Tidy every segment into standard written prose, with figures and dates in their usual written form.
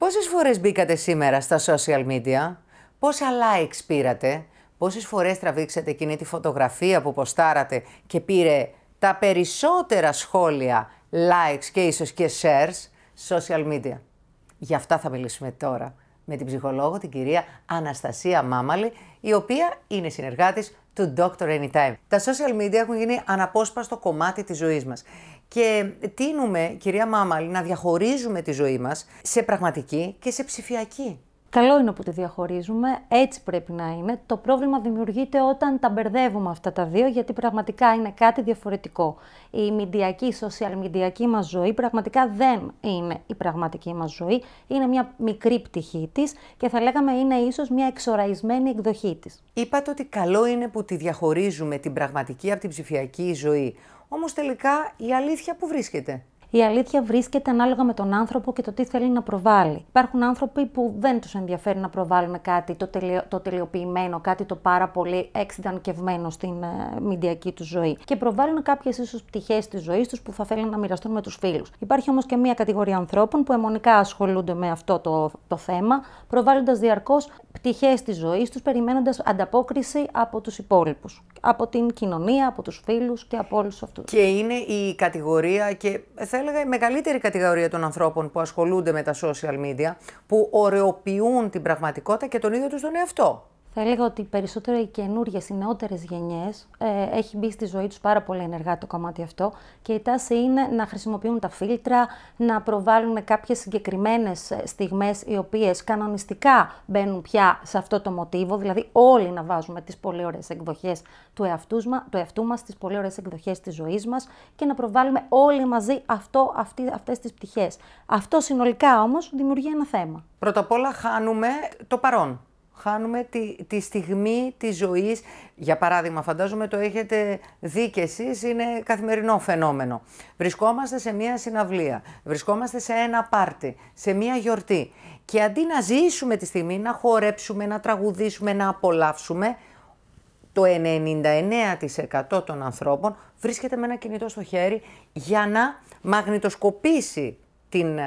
Πόσες φορές μπήκατε σήμερα στα social media, πόσα likes πήρατε, πόσες φορές τραβήξατε εκείνη τη φωτογραφία που ποστάρατε και πήρε τα περισσότερα σχόλια, likes και ίσως και shares, social media. Γι' αυτά θα μιλήσουμε τώρα με την ψυχολόγο, την κυρία Αναστασία Μάμαλη, η οποία είναι συνεργάτης του Dr. Anytime. Τα social media έχουν γίνει αναπόσπαστο κομμάτι της ζωής μας. Και τείνουμε, κυρία Μάμαλη, να διαχωρίζουμε τη ζωή μας σε πραγματική και σε ψηφιακή. Καλό είναι που τη διαχωρίζουμε, έτσι πρέπει να είναι. Το πρόβλημα δημιουργείται όταν τα μπερδεύουμε αυτά τα δύο, γιατί πραγματικά είναι κάτι διαφορετικό. Η μηντιακή, social μηντιακή μας ζωή πραγματικά δεν είναι η πραγματική μας ζωή. Είναι μια μικρή πτυχή της και θα λέγαμε είναι ίσως μια εξοραϊσμένη εκδοχή της. Είπατε ότι καλό είναι που τη διαχωρίζουμε την πραγματική από την ψηφιακή ζωή. Όμως τελικά η αλήθεια που βρίσκεται? Η αλήθεια βρίσκεται ανάλογα με τον άνθρωπο και το τι θέλει να προβάλλει. Υπάρχουν άνθρωποι που δεν τους ενδιαφέρει να προβάλλουν κάτι το τελειοποιημένο, κάτι το πάρα πολύ εξειδανικευμένο στην μηντιακή του ζωή. Και προβάλλουν κάποιες ίσως πτυχές της ζωής τους που θα θέλουν να μοιραστούν με τους φίλους. Υπάρχει όμως και μια κατηγορία ανθρώπων που αιμονικά ασχολούνται με αυτό το θέμα, προβάλλοντας διαρκώς πτυχές της ζωής τους, περιμένοντας ανταπόκριση από τους υπόλοιπους. Από την κοινωνία, από τους φίλους και από όλους αυτούς. Και είναι η κατηγορία, και θα έλεγα η μεγαλύτερη κατηγορία των ανθρώπων που ασχολούνται με τα social media, που ωρεοποιούν την πραγματικότητα και τον ίδιο τους τον εαυτό. Θα έλεγα ότι περισσότερο οι καινούργιες, οι νεότερες γενιές, έχει μπει στη ζωή τους πάρα πολύ ενεργά το κομμάτι αυτό και η τάση είναι να χρησιμοποιούν τα φίλτρα, να προβάλλουν κάποιες συγκεκριμένες στιγμές οι οποίες κανονιστικά μπαίνουν πια σε αυτό το μοτίβο, δηλαδή όλοι να βάζουμε τις πολύ ωραίες εκδοχές του εαυτού μας, τις πολύ ωραίες εκδοχές της ζωής μας και να προβάλλουμε όλοι μαζί αυτές τις πτυχές. Αυτό συνολικά όμως δημιουργεί ένα θέμα. Πρώτα απ' όλα χάνουμε το παρόν. Χάνουμε τη στιγμή της ζωής. Για παράδειγμα, φαντάζομαι το έχετε δει κι εσείς, είναι καθημερινό φαινόμενο. Βρισκόμαστε σε μια συναυλία, βρισκόμαστε σε ένα πάρτι, σε μια γιορτή. Και αντί να ζήσουμε τη στιγμή, να χορέψουμε, να τραγουδήσουμε, να απολαύσουμε, το 99% των ανθρώπων βρίσκεται με ένα κινητό στο χέρι για να μαγνητοσκοπήσει την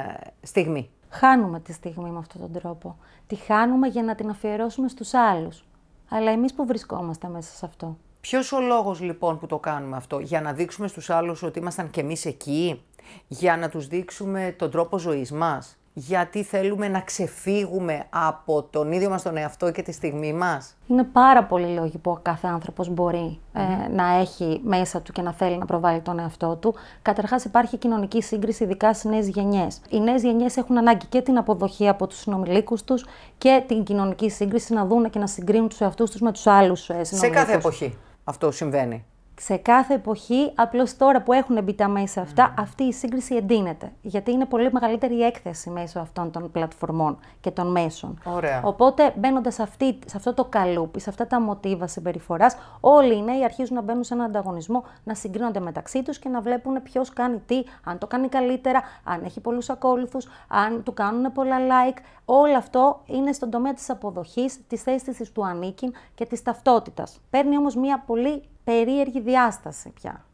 στιγμή. Χάνουμε τη στιγμή με αυτόν τον τρόπο. Τη χάνουμε για να την αφιερώσουμε στους άλλους. Αλλά εμείς που βρισκόμαστε μέσα σε αυτό? Ποιος ο λόγος λοιπόν που το κάνουμε αυτό? Για να δείξουμε στους άλλους ότι ήμασταν κι εμείς εκεί? Για να τους δείξουμε τον τρόπο ζωής μας? Γιατί θέλουμε να ξεφύγουμε από τον ίδιο μας τον εαυτό και τη στιγμή μας? Είναι πάρα πολλοί λόγοι που ο κάθε άνθρωπος μπορεί να έχει μέσα του και να θέλει να προβάλλει τον εαυτό του. Καταρχάς υπάρχει κοινωνική σύγκριση, ειδικά στις νέες γενιές. Οι νέες γενιές έχουν ανάγκη και την αποδοχή από τους συνομιλίκους τους και την κοινωνική σύγκριση, να δουν και να συγκρίνουν τους εαυτούς τους με τους άλλους συνομιλίκους. Σε κάθε εποχή αυτό συμβαίνει. Σε κάθε εποχή, απλώς τώρα που έχουν μπει τα μέσα αυτά, αυτή η σύγκριση εντείνεται. Γιατί είναι πολύ μεγαλύτερη η έκθεση μέσω αυτών των πλατφορμών και των μέσων. Ωραία. Οπότε, μπαίνοντας σε αυτό το καλούπι, σε αυτά τα μοτίβα συμπεριφοράς, όλοι οι νέοι αρχίζουν να μπαίνουν σε έναν ανταγωνισμό, να συγκρίνονται μεταξύ τους και να βλέπουν ποιος κάνει τι, αν το κάνει καλύτερα, αν έχει πολλούς ακόλουθους, αν του κάνουν πολλά like. Όλο αυτό είναι στον τομέα της αποδοχής, της αίσθησης του ανήκειν και της ταυτότητας. Παίρνει όμως μια πολύ περίεργη διάσταση πια.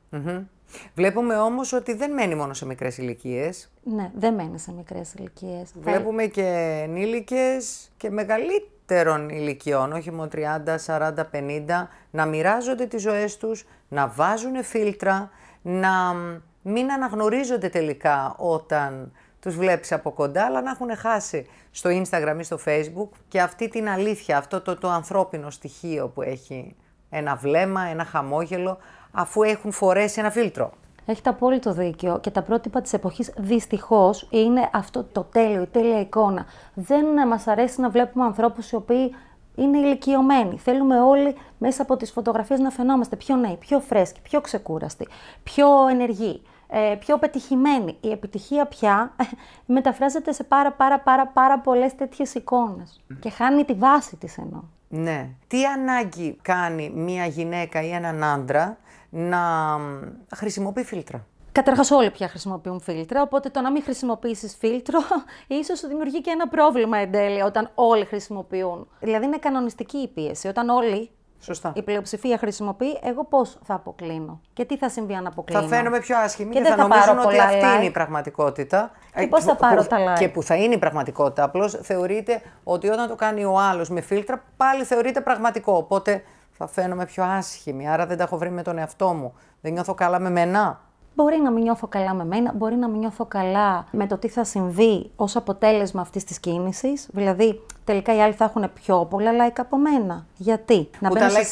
Βλέπουμε όμως ότι δεν μένει μόνο σε μικρές ηλικίες. Ναι, δεν μένει σε μικρές ηλικίες. Βλέπουμε και ενήλικες και μεγαλύτερων ηλικιών, όχι μόνο 30, 40, 50, να μοιράζονται τις ζωές τους, να βάζουν φίλτρα, να μην αναγνωρίζονται τελικά όταν τους βλέπεις από κοντά, αλλά να έχουν χάσει στο Instagram ή στο Facebook και αυτή την αλήθεια, αυτό το ανθρώπινο στοιχείο που έχει ένα βλέμμα, ένα χαμόγελο, αφού έχουν φορέσει ένα φίλτρο. Έχετε απόλυτο δίκιο και τα πρότυπα της εποχής δυστυχώς είναι αυτό το τέλειο, η τέλεια εικόνα. Δεν μας αρέσει να βλέπουμε ανθρώπους οι οποίοι είναι ηλικιωμένοι. Θέλουμε όλοι μέσα από τις φωτογραφίες να φαινόμαστε πιο νέοι, πιο φρέσκοι, πιο ξεκούραστοι, πιο ενεργοί, πιο πετυχημένοι. Η επιτυχία πια μεταφράζεται σε πάρα πολλές τέτοιες εικόνες και χάνει τη βάση της εννοώ. Ναι. Τι ανάγκη κάνει μία γυναίκα ή έναν άντρα να χρησιμοποιεί φίλτρα? Καταρχάς όλοι πια χρησιμοποιούν φίλτρα, οπότε το να μην χρησιμοποιήσεις φίλτρο ίσως σου δημιουργεί και ένα πρόβλημα εν τέλει όταν όλοι χρησιμοποιούν. Δηλαδή είναι κανονιστική η πίεση. Όταν όλοι Σωστά. Η πλειοψηφία χρησιμοποιεί, εγώ πώς θα αποκλίνω και τι θα συμβεί αν αποκλίνω. Θα φαίνομαι πιο άσχημη και και θα δεν θα νομίζουν πάρω ότι πολλά αυτή like. είναι η πραγματικότητα. Και πώς θα πάρω τα like. Και που θα είναι η πραγματικότητα. Απλώς θεωρείται ότι όταν το κάνει ο άλλος με φίλτρα, πάλι θεωρείται πραγματικό. Οπότε θα φαίνομαι πιο άσχημη. Άρα δεν τα έχω βρει με τον εαυτό μου. Δεν νιώθω καλά με μένα. Μπορεί να μην νιώθω καλά με μένα, μπορεί να μην νιώθω καλά με το τι θα συμβεί ως αποτέλεσμα αυτής της κίνησης. Δηλαδή, τελικά οι άλλοι θα έχουν πιο πολλά like από μένα. Γιατί? Που τα like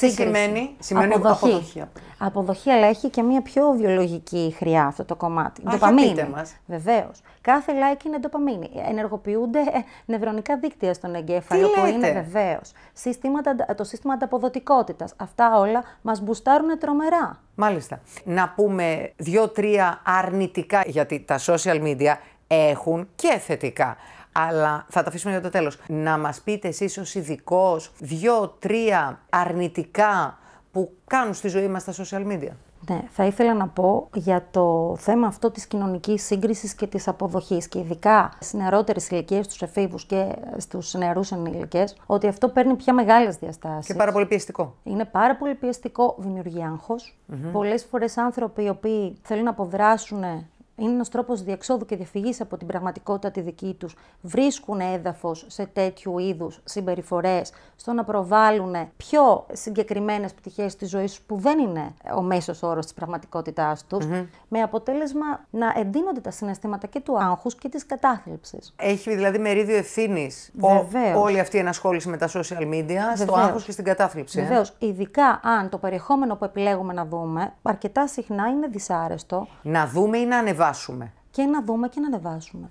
σημαίνει αποδοχή. Αποδοχή, αλλά έχει και μια πιο βιολογική χρειά αυτό το κομμάτι. Ντοπαμίνη. Βεβαίως. Κάθε like είναι ντοπαμίνη. Ενεργοποιούνται νευρονικά δίκτυα στον εγκέφαλο που είναι βεβαίως. Το σύστημα ανταποδοτικότητας. Αυτά όλα μας μπουστάρουν τρομερά. Μάλιστα. Να πούμε 2-3 αρνητικά, γιατί τα social media έχουν και θετικά. Αλλά θα τα αφήσουμε για το τέλος. Να μας πείτε εσείς ως ειδικός 2-3 αρνητικά που κάνουν στη ζωή μας τα social media. Ναι, θα ήθελα να πω για το θέμα αυτό της κοινωνικής σύγκρισης και της αποδοχής και ειδικά στις νεαρότερες ηλικίες, στους εφήβους και στους νεαρούς ενήλικες, ότι αυτό παίρνει πια μεγάλες διαστάσεις. Και πάρα πολύ πιεστικό. Είναι πάρα πολύ πιεστικό, δημιουργεί άγχος. Πολλές φορές άνθρωποι οι οποίοι θέλουν να αποδράσουν, είναι ένας τρόπος διεξόδου και διαφυγής από την πραγματικότητα τη δική τους, βρίσκουν έδαφος σε τέτοιου είδους συμπεριφορές, στο να προβάλλουν πιο συγκεκριμένες πτυχές της ζωής τους που δεν είναι ο μέσος όρος της πραγματικότητάς τους, με αποτέλεσμα να εντείνονται τα συναισθήματα και του άγχους και της κατάθλιψης. Έχει δηλαδή μερίδιο ευθύνης όλη αυτή η ενασχόληση με τα social media στο άγχος και στην κατάθλιψη. Βεβαίως, ειδικά αν το περιεχόμενο που επιλέγουμε να δούμε αρκετά συχνά είναι δυσάρεστο. Να δούμε ή να ανεβάσουμε. Και να δούμε και να ανεβάσουμε.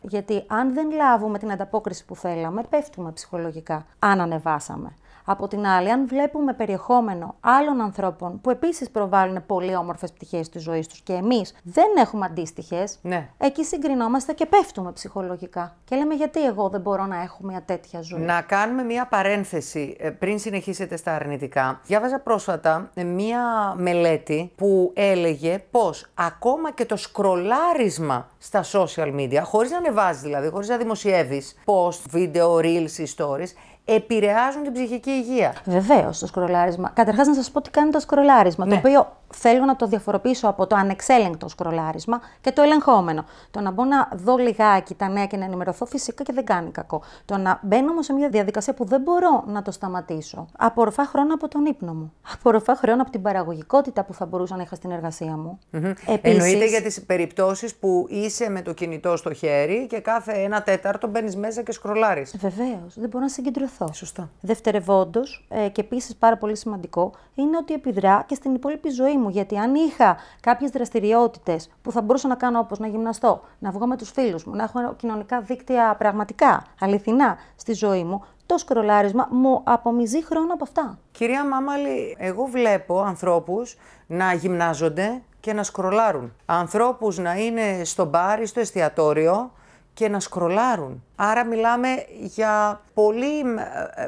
Γιατί αν δεν λάβουμε την ανταπόκριση που θέλαμε, πέφτουμε ψυχολογικά, αν ανεβάσαμε. Από την άλλη, αν βλέπουμε περιεχόμενο άλλων ανθρώπων που επίσης προβάλλουν πολύ όμορφες πτυχές της ζωής τους και εμείς δεν έχουμε αντίστοιχες, εκεί συγκρινόμαστε και πέφτουμε ψυχολογικά. Και λέμε γιατί εγώ δεν μπορώ να έχω μια τέτοια ζωή. Να κάνουμε μια παρένθεση πριν συνεχίσετε στα αρνητικά. Διάβαζα πρόσφατα μια μελέτη που έλεγε πως ακόμα και το σκρολάρισμα στα social media, χωρίς να ανεβάζεις δηλαδή, χωρίς να δημοσιεύεις post, βίντεο, reels, stories, επηρεάζουν την ψυχική υγεία. Βεβαίως, το σκρολάρισμα. Καταρχάς, να σας πω τι κάνει το σκρολάρισμα, το οποίο θέλω να το διαφοροποιήσω από το ανεξέλεγκτο σκρολάρισμα και το ελεγχόμενο. Το να μπω να δω λιγάκι τα νέα και να ενημερωθώ φυσικά και δεν κάνει κακό. Το να μπαίνω όμως σε μια διαδικασία που δεν μπορώ να το σταματήσω, απορροφά χρόνο από τον ύπνο μου. Απορροφά χρόνο από την παραγωγικότητα που θα μπορούσα να είχα στην εργασία μου. Επίσης, εννοείται για τις περιπτώσεις που είσαι με το κινητό στο χέρι και κάθε 1/4 μπαίνεις μέσα και σκρολάρεις. Βεβαίως, δεν μπορώ να συγκεντρωθώ. Σωστά. Δευτερευόντως, και επίσης πάρα πολύ σημαντικό, είναι ότι επιδρά και στην υπόλοιπη ζωή μου. Γιατί αν είχα κάποιες δραστηριότητες που θα μπορούσα να κάνω, όπως να γυμναστώ, να βγω με τους φίλους μου, να έχω κοινωνικά δίκτυα πραγματικά, αληθινά στη ζωή μου, το σκρολάρισμα μου απομυζεί χρόνο από αυτά. Κυρία Μάμαλη, εγώ βλέπω ανθρώπους να γυμνάζονται και να σκρολάρουν. Ανθρώπους να είναι στο μπάρ ή στο εστιατόριο και να σκρολάρουν. Άρα μιλάμε για πολύ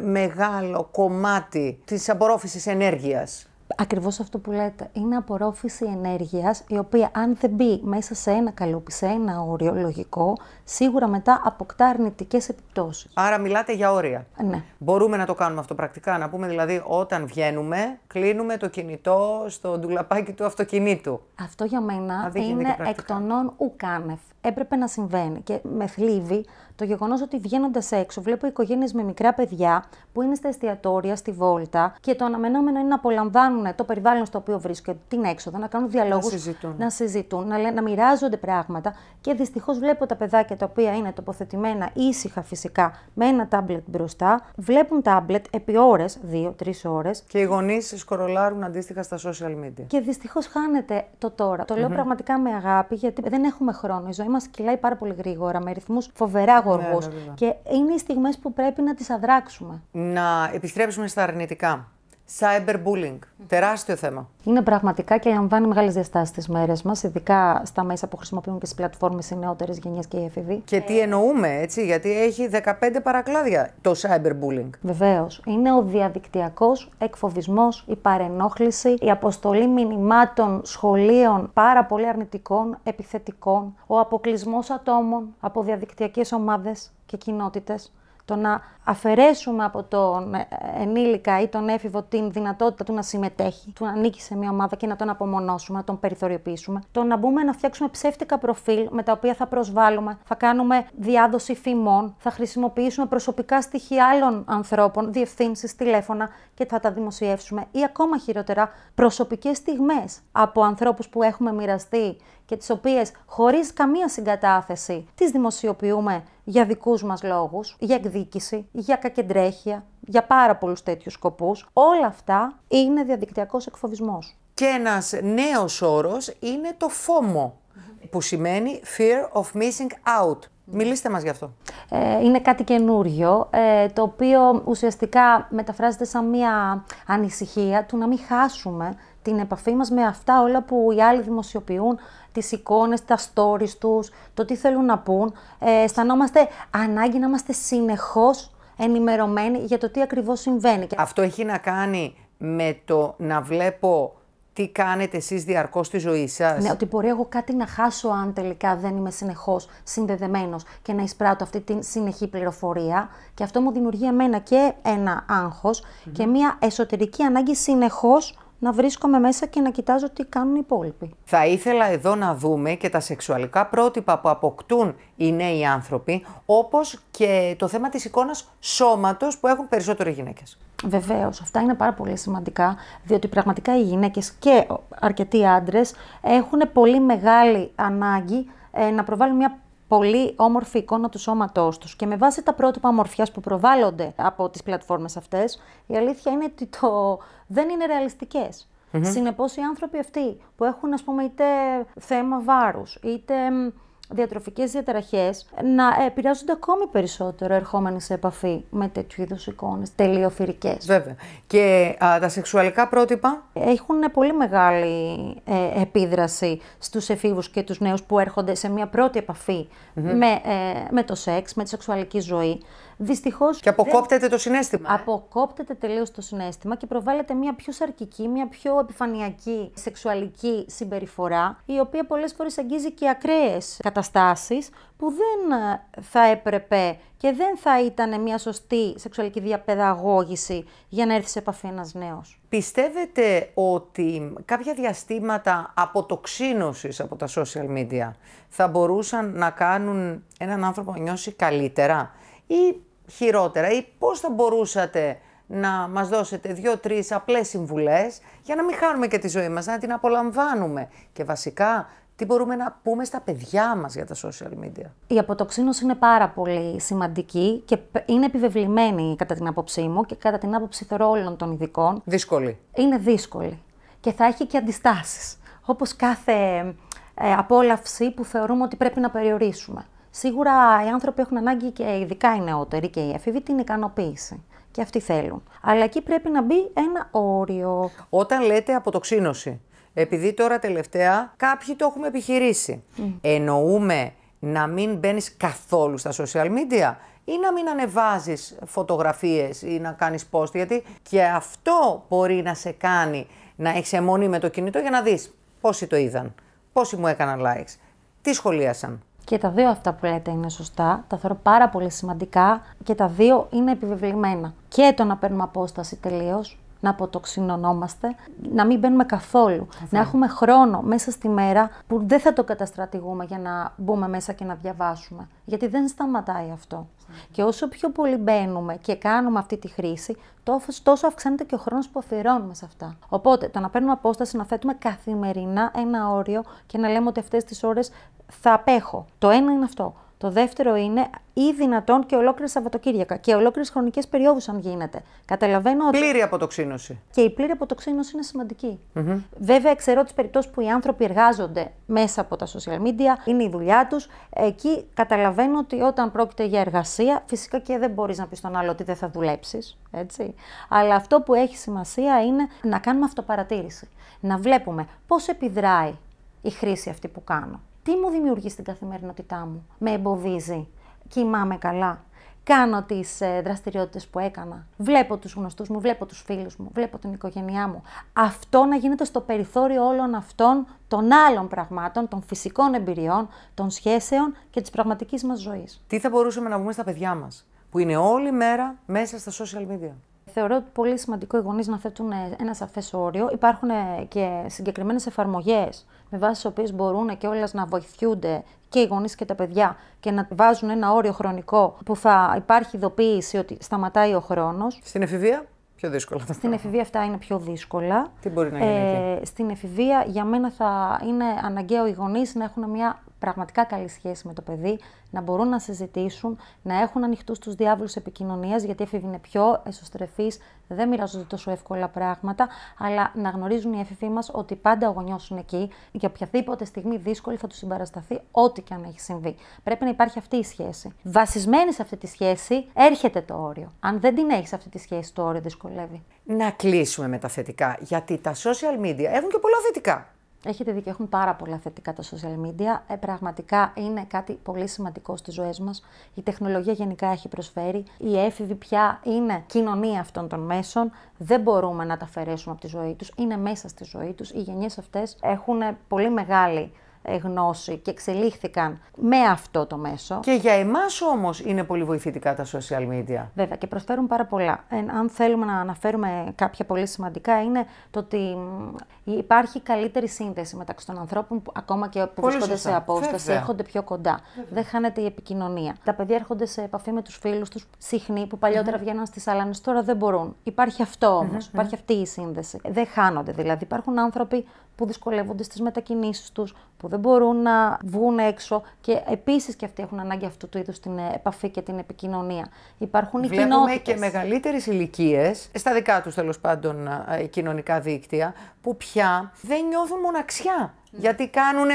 μεγάλο κομμάτι της απορρόφησης ενέργειας. Ακριβώς αυτό που λέτε. Είναι απορρόφηση ενέργειας, η οποία αν δεν μπει μέσα σε ένα καλούπι, σε ένα όριο λογικό, σίγουρα μετά αποκτά αρνητικές επιπτώσεις. Άρα μιλάτε για όρια. Ναι. Μπορούμε να το κάνουμε αυτό πρακτικά, να πούμε δηλαδή όταν βγαίνουμε, κλείνουμε το κινητό στο ντουλαπάκι του αυτοκινήτου. Αυτό για μένα είναι εκ των όν ουκάνευ. Έπρεπε να συμβαίνει και με θλίβει το γεγονός ότι βγαίνοντας έξω βλέπω οικογένειες με μικρά παιδιά που είναι στα εστιατόρια, στη βόλτα και το αναμενόμενο είναι να απολαμβάνουν το περιβάλλον στο οποίο βρίσκονται, την έξοδο, να κάνουν διαλόγους, να συζητούν, να μοιράζονται πράγματα και δυστυχώς βλέπω τα παιδάκια τα οποία είναι τοποθετημένα ήσυχα φυσικά με ένα τάμπλετ μπροστά, βλέπουν τάμπλετ επί ώρες, 2-3 ώρες. Και οι γονείς σκρολάρουν αντίστοιχα στα social media. Και δυστυχώς χάνεται το τώρα. Το λέω πραγματικά με αγάπη γιατί δεν έχουμε χρόνο. Η ζωή μας κυλάει πάρα πολύ γρήγορα, με ρυθμούς φοβερά γοργούς. Και είναι οι στιγμές που πρέπει να τις αδράξουμε. Να επιστρέψουμε στα αρνητικά. Cyberbullying. Τεράστιο θέμα. Είναι πραγματικά και λαμβάνει μεγάλες διαστάσεις στις μέρες μας, ειδικά στα μέσα που χρησιμοποιούν και στις πλατφόρμες οι νεότερες γενιές και οι έφηβοι. Και τι εννοούμε, έτσι, γιατί έχει 15 παρακλάδια το cyberbullying. Βεβαίως. Είναι ο διαδικτυακός εκφοβισμός, η παρενόχληση, η αποστολή μηνυμάτων σχολείων πάρα πολύ αρνητικών, επιθετικών, ο αποκλεισμός ατόμων από διαδικτυακές ομάδες και κοινότητες. Το να αφαιρέσουμε από τον ενήλικα ή τον έφηβο την δυνατότητα του να συμμετέχει, του να ανήκει σε μια ομάδα και να τον απομονώσουμε, να τον περιθωριοποιήσουμε. Το να μπούμε να φτιάξουμε ψεύτικα προφίλ με τα οποία θα προσβάλλουμε, θα κάνουμε διάδοση φημών, θα χρησιμοποιήσουμε προσωπικά στοιχεία άλλων ανθρώπων, διευθύνσεις, τηλέφωνα και θα τα δημοσιεύσουμε. Ή ακόμα χειρότερα, προσωπικές στιγμές από ανθρώπους που έχουμε μοιραστεί και τις οποίες χωρίς καμία συγκατάθεση τις δημοσιοποιούμε για δικούς μας λόγους, για εκδίκηση, για κακεντρέχεια, για πάρα πολλούς τέτοιους σκοπούς. Όλα αυτά είναι διαδικτυακός εκφοβισμός. Και ένας νέος όρος είναι το FOMO, που σημαίνει Fear of Missing Out. Μιλήστε μας γι' αυτό. Είναι κάτι καινούριο, το οποίο ουσιαστικά μεταφράζεται σαν μια ανησυχία του να μην χάσουμε την επαφή μας με αυτά όλα που οι άλλοι δημοσιοποιούν, τις εικόνες, τα stories τους, το τι θέλουν να πούν. Αισθανόμαστε ανάγκη να είμαστε συνεχώς ενημερωμένοι για το τι ακριβώς συμβαίνει. Αυτό έχει να κάνει με το να βλέπω τι κάνετε εσείς διαρκώς στη ζωή σας. Ναι, ότι μπορεί εγώ κάτι να χάσω αν τελικά δεν είμαι συνεχώς συνδεδεμένος και να εισπράττω αυτή την συνεχή πληροφορία. Και αυτό μου δημιουργεί εμένα και ένα άγχος και μια εσωτερική ανάγκη συνεχώς να βρίσκομαι μέσα και να κοιτάζω τι κάνουν οι υπόλοιποι. Θα ήθελα εδώ να δούμε και τα σεξουαλικά πρότυπα που αποκτούν οι νέοι άνθρωποι, όπως και το θέμα της εικόνας σώματος που έχουν περισσότεροι γυναίκες. Βεβαίως, αυτά είναι πάρα πολύ σημαντικά, διότι πραγματικά οι γυναίκες και αρκετοί άντρες έχουν πολύ μεγάλη ανάγκη να προβάλλουν μια πολύ όμορφη εικόνα του σώματός τους. Και με βάση τα πρότυπα ομορφιάς που προβάλλονται από τις πλατφόρμες αυτές, η αλήθεια είναι ότι δεν είναι ρεαλιστικές. Συνεπώς, οι άνθρωποι αυτοί που έχουν, ας πούμε, είτε θέμα βάρους, είτε διατροφικές διαταραχές, να επηρεάζονται ακόμη περισσότερο ερχόμενοι σε επαφή με τέτοιου είδους εικόνες τελειοφυρικές. Βέβαια. Και τα σεξουαλικά πρότυπα έχουν πολύ μεγάλη επίδραση στους εφήβους και τους νέους που έρχονται σε μια πρώτη επαφή με το σεξ, με τη σεξουαλική ζωή. Δυστυχώς. Και αποκόπτεται το συναίσθημα. Αποκόπτεται τελείως το συναίσθημα και προβάλλεται μια πιο σαρκική, μια πιο επιφανειακή σεξουαλική συμπεριφορά, η οποία πολλές φορές αγγίζει και ακραίες καταστάσεις που δεν θα έπρεπε και δεν θα ήταν μια σωστή σεξουαλική διαπαιδαγώγηση για να έρθει σε επαφή ένας νέος. Πιστεύετε ότι κάποια διαστήματα αποτοξίνωσης από τα social media θα μπορούσαν να κάνουν έναν άνθρωπο να νιώσει καλύτερα ή χειρότερα, ή πώς θα μπορούσατε να μας δώσετε 2-3 απλές συμβουλές για να μην χάνουμε και τη ζωή μας, να την απολαμβάνουμε και βασικά τι μπορούμε να πούμε στα παιδιά μας για τα social media. Η αποτοξίνωση είναι πάρα πολύ σημαντική και είναι επιβεβλημένη κατά την άποψή μου και κατά την άποψη θεωρώ όλων των ειδικών. Δύσκολη. Είναι δύσκολη και θα έχει και αντιστάσεις, όπως κάθε απόλαυση που θεωρούμε ότι πρέπει να περιορίσουμε. Σίγουρα οι άνθρωποι έχουν ανάγκη, και ειδικά οι νεότεροι και οι έφηβοι, την ικανοποίηση. Και αυτοί θέλουν. Αλλά εκεί πρέπει να μπει ένα όριο. Όταν λέτε αποτοξίνωση, επειδή τώρα τελευταία κάποιοι το έχουμε επιχειρήσει, εννοούμε να μην μπαίνεις καθόλου στα social media ή να μην ανεβάζεις φωτογραφίες ή να κάνεις post, γιατί και αυτό μπορεί να σε κάνει να έχεις αιμονή με το κινητό για να δεις πόσοι το είδαν, πόσοι μου έκαναν likes, τι σχολίασαν. Και τα δύο αυτά που λέτε είναι σωστά, τα θεωρώ πάρα πολύ σημαντικά και τα δύο είναι επιβεβλημένα. Και το να παίρνουμε απόσταση τελείως, να αποτοξινωνόμαστε, να μην μπαίνουμε καθόλου, να έχουμε χρόνο μέσα στη μέρα που δεν θα το καταστρατηγούμε για να μπούμε μέσα και να διαβάσουμε. Γιατί δεν σταματάει αυτό. Και όσο πιο πολύ μπαίνουμε και κάνουμε αυτή τη χρήση, τόσο αυξάνεται και ο χρόνος που αφιερώνουμε σε αυτά. Οπότε, το να παίρνουμε απόσταση, να θέτουμε καθημερινά ένα όριο και να λέμε ότι αυτές τις ώρες θα απέχω. Το ένα είναι αυτό. Το δεύτερο είναι ή δυνατόν και ολόκληρα Σαββατοκύριακα και ολόκληρες χρονικές περιόδους, αν γίνεται. Καταλαβαίνω ότι. Πλήρη αποτοξίνωση. Και η πλήρη αποτοξίνωση είναι σημαντική. Βέβαια, ξέρω τις περιπτώσεις που οι άνθρωποι εργάζονται μέσα από τα social media, είναι η δουλειά τους. Εκεί καταλαβαίνω ότι όταν πρόκειται για εργασία, φυσικά και δεν μπορείς να πεις στον άλλο ότι δεν θα δουλέψεις. Έτσι. Αλλά αυτό που έχει σημασία είναι να κάνουμε αυτοπαρατήρηση. Να βλέπουμε πώς επιδράει η χρήση αυτή που κάνω. Τι μου δημιουργεί στην καθημερινότητά μου, με εμποδίζει, κοιμάμαι καλά, κάνω τις δραστηριότητες που έκανα, βλέπω τους γνωστούς μου, βλέπω τους φίλους μου, βλέπω την οικογένειά μου. Αυτό να γίνεται στο περιθώριο όλων αυτών των άλλων πραγμάτων, των φυσικών εμπειριών, των σχέσεων και της πραγματικής μας ζωής. Τι θα μπορούσαμε να πούμε στα παιδιά μας? που είναι όλη μέρα μέσα στα social media. Θεωρώ πολύ σημαντικό οι γονείς να θέτουν ένα σαφές όριο. Υπάρχουν και συγκεκριμένες εφαρμογές με βάση τις οποίες μπορούν κιόλας να βοηθούνται και οι γονείς και τα παιδιά και να βάζουν ένα όριο χρονικό που θα υπάρχει ειδοποίηση ότι σταματάει ο χρόνος. Στην εφηβεία, πιο δύσκολα. Στην εφηβεία αυτά είναι πιο δύσκολα. Τι μπορεί να γίνει εκεί? Στην εφηβεία για μένα θα είναι αναγκαίο οι γονείς να έχουν μια πραγματικά καλή σχέση με το παιδί, να μπορούν να συζητήσουν, να έχουν ανοιχτούς τους διάβλους επικοινωνίας, γιατί οι έφηβοι είναι πιο εσωστρεφείς, δεν μοιράζονται τόσο εύκολα πράγματα, αλλά να γνωρίζουν οι έφηβοι μας ότι πάντα ο γονιός είναι εκεί, για οποιαδήποτε στιγμή δύσκολη θα του συμπαρασταθεί, ό,τι και αν έχει συμβεί. Πρέπει να υπάρχει αυτή η σχέση. Βασισμένη σε αυτή τη σχέση, έρχεται το όριο. Αν δεν την έχεις αυτή τη σχέση, το όριο δυσκολεύει. Να κλείσουμε με τα θετικά, γιατί τα social media έχουν και πολλά θετικά. Έχετε δίκιο, έχουν πάρα πολλά θετικά τα social media. Πραγματικά είναι κάτι πολύ σημαντικό στις ζωές μας. Η τεχνολογία γενικά έχει προσφέρει. Οι έφηβοι πια είναι κοινωνία αυτών των μέσων. Δεν μπορούμε να τα αφαιρέσουμε από τη ζωή τους. Είναι μέσα στη ζωή τους. Οι γενιές αυτές έχουν πολύ μεγάλη γνώση και εξελίχθηκαν με αυτό το μέσο. Και για εμάς όμως είναι πολύ βοηθητικά τα social media. Βέβαια και προσφέρουν πάρα πολλά. Αν θέλουμε να αναφέρουμε κάποια πολύ σημαντικά είναι το ότι υπάρχει καλύτερη σύνδεση μεταξύ των ανθρώπων που ακόμα και που βρίσκονται σε απόσταση, έρχονται πιο κοντά. Δεν χάνεται η επικοινωνία. Τα παιδιά έρχονται σε επαφή με τους φίλους τους συχνοί που παλιότερα βγαίναν στις σαλάνες, τώρα δεν μπορούν. Υπάρχει αυτό όμως, υπάρχει αυτή η σύνδεση. Δεν χάνονται δηλαδή. Υπάρχουν άνθρωποι που δυσκολεύονται στις μετακινήσεις τους, που δεν μπορούν να βγουν έξω και επίσης και αυτοί έχουν ανάγκη αυτού του είδους την επαφή και την επικοινωνία. Υπάρχουν οι κοινότητες. Βλέπουμε και μεγαλύτερες ηλικίες, στα δικά τους τέλος πάντων κοινωνικά δίκτυα, που πια δεν νιώθουν μοναξιά, γιατί κάνουν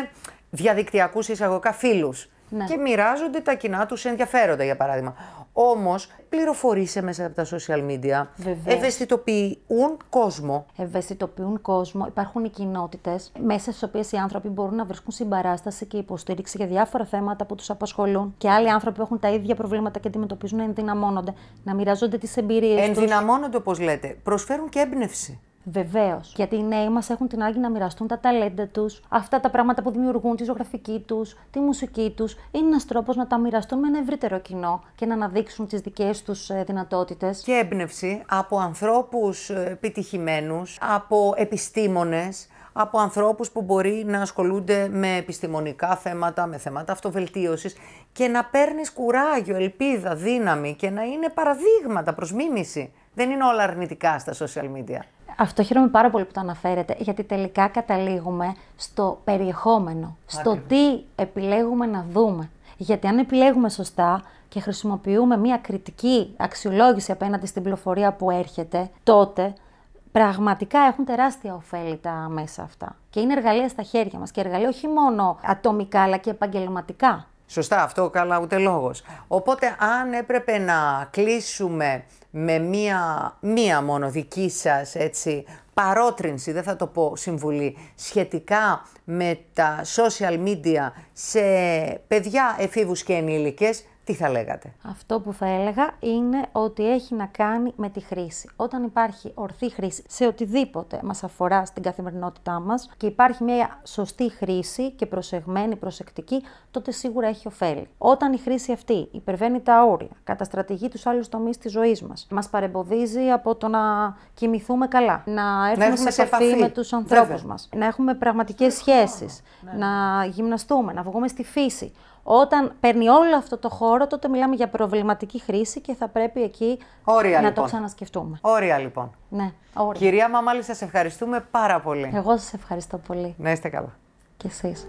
διαδικτυακούς εισαγωγικά φίλους. Ναι. Και μοιράζονται τα κοινά τους ενδιαφέροντα, για παράδειγμα. Όμως, πληροφορείσαι μέσα από τα social media. Βεβαίως. Ευαισθητοποιούν κόσμο. Ευαισθητοποιούν κόσμο. Υπάρχουν οι κοινότητες μέσα στις οποίες οι άνθρωποι μπορούν να βρίσκουν συμπαράσταση και υποστήριξη για διάφορα θέματα που τους απασχολούν. Και άλλοι άνθρωποι που έχουν τα ίδια προβλήματα και αντιμετωπίζουν να ενδυναμώνονται, να μοιράζονται τις εμπειρίες τους. Ενδυναμώνονται, όπως λέτε. Προσφέρουν και έμπνευση. Βεβαίως. Γιατί οι νέοι μας έχουν την ανάγκη να μοιραστούν τα ταλέντα τους, αυτά τα πράγματα που δημιουργούν, τη ζωγραφική τους, τη μουσική τους. Είναι ένας τρόπος να τα μοιραστούν με ένα ευρύτερο κοινό και να αναδείξουν τις δικές τους δυνατότητες. Και έμπνευση από ανθρώπους επιτυχημένους, από επιστήμονες, από ανθρώπους που μπορεί να ασχολούνται με επιστημονικά θέματα, με θέματα αυτοβελτίωσης και να παίρνεις κουράγιο, ελπίδα, δύναμη και να είναι παραδείγματα προς μίμηση. Δεν είναι όλα αρνητικά στα social media. Αυτό χαίρομαι πάρα πολύ που το αναφέρετε, γιατί τελικά καταλήγουμε στο περιεχόμενο, στο τι επιλέγουμε να δούμε. Γιατί αν επιλέγουμε σωστά και χρησιμοποιούμε μια κριτική αξιολόγηση απέναντι στην πληροφορία που έρχεται, τότε πραγματικά έχουν τεράστια ωφέλη τα μέσα αυτά. Και είναι εργαλεία στα χέρια μας και εργαλεία όχι μόνο ατομικά αλλά και επαγγελματικά. Σωστά, αυτό καλά ούτε λόγος. Οπότε αν έπρεπε να κλείσουμε με μία μόνο δική σας έτσι, παρότρινση, δεν θα το πω συμβουλή, σχετικά με τα social media σε παιδιά, εφήβους και ενήλικες, τι θα λέγατε? Αυτό που θα έλεγα είναι ότι έχει να κάνει με τη χρήση. Όταν υπάρχει ορθή χρήση σε οτιδήποτε μας αφορά στην καθημερινότητά μας και υπάρχει μια σωστή χρήση και προσεγμένη, προσεκτική, τότε σίγουρα έχει ωφέλη. Όταν η χρήση αυτή υπερβαίνει τα όρια, καταστρατηγεί τους άλλους τομείς της ζωής μας, μας παρεμποδίζει από το να κοιμηθούμε καλά, να έρθουμε σε επαφή με τους ανθρώπους μας, να έχουμε πραγματικές σχέσεις, να γυμναστούμε, να βγούμε στη φύση. Όταν παίρνει όλο αυτό το χώρο, τότε μιλάμε για προβληματική χρήση και θα πρέπει εκεί να το ξανασκεφτούμε. Όρια λοιπόν. Ναι, όρια. Κυρία Μαμάλη, σας ευχαριστούμε πάρα πολύ. Εγώ σας ευχαριστώ πολύ. Να είστε καλά. Και εσείς.